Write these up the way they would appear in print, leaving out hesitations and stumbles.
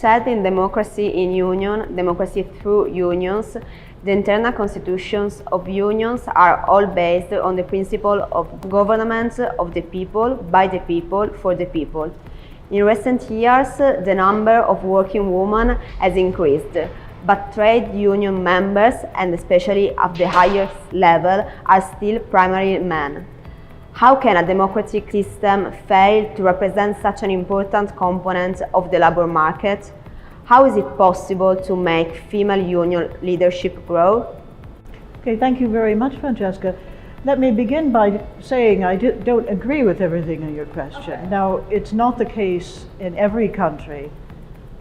said in Democracy in Union, Democracy Through Unions, the internal constitutions of unions are all based on the principle of government of the people, by the people, for the people. In recent years, the number of working women has increased, but trade union members, and especially at the highest level, are still primarily men. How can a democratic system fail to represent such an important component of the labor market? How is it possible to make female union leadership grow? Okay, thank you very much, Francesca. Let me begin by saying I don't agree with everything in your question. Okay. Now, it's not the case in every country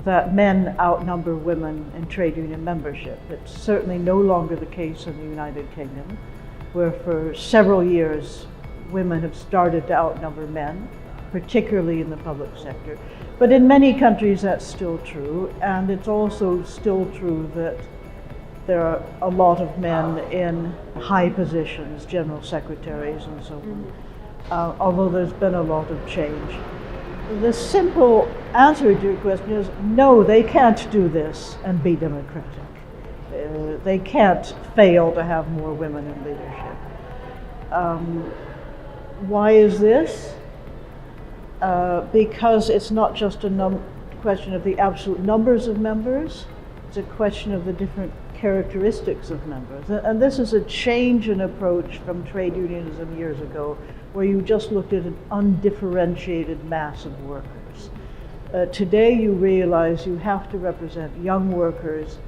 that men outnumber women in trade union membership. It's certainly no longer the case in the United Kingdom, where for several years women have started to outnumber men, particularly in the public sector. But in many countries that's still true, and it's also still true that there are a lot of men in high positions, general secretaries and so on, although there's been a lot of change. The simple answer to your question is no, they can't do this and be democratic. They can't fail to have more women in leadership. Why is this? Because it's not just a question of the absolute numbers of members, it's a question of the different characteristics of members. And this is a change in approach from trade unionism years ago, where you just looked at an undifferentiated mass of workers. Today you realize you have to represent young workers,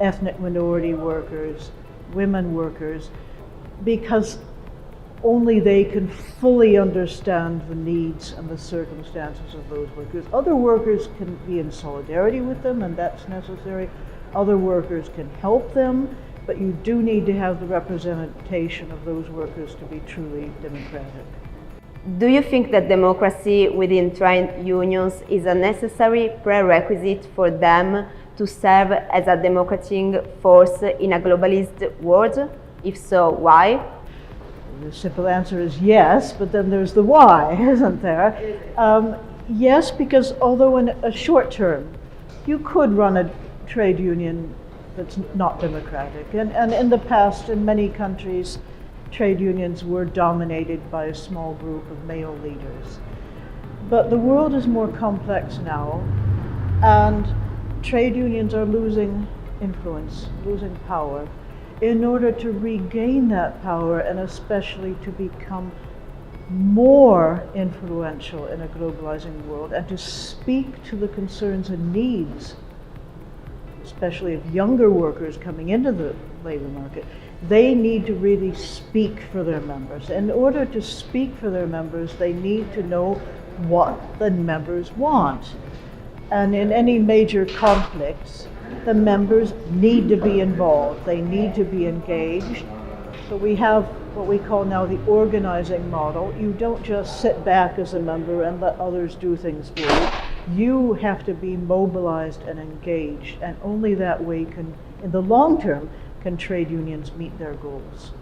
ethnic minority workers, women workers, because only they can fully understand the needs and the circumstances of those workers. Other workers can be in solidarity with them, and that's necessary. Other workers can help them, but you do need to have the representation of those workers to be truly democratic. Do you think that democracy within trade unions is a necessary prerequisite for them to serve as a democratic force in a globalist world? If so, why? The simple answer is yes, but then there's the why, isn't there? Yes, because although in a short term, you could run a trade union that's not democratic. And in the past, in many countries, trade unions were dominated by a small group of male leaders. But the world is more complex now, and trade unions are losing influence, losing power. In order to regain that power, and especially to become more influential in a globalizing world, and to speak to the concerns and needs, especially of younger workers coming into the labor market, they need to really speak for their members. In order to speak for their members, they need to know what the members want. And in any major conflicts, the members need to be involved. They need to be engaged. So we have what we call now the organizing model. You don't just sit back as a member and let others do things for you. You have to be mobilized and engaged, and only that way can, in the long term, can trade unions meet their goals.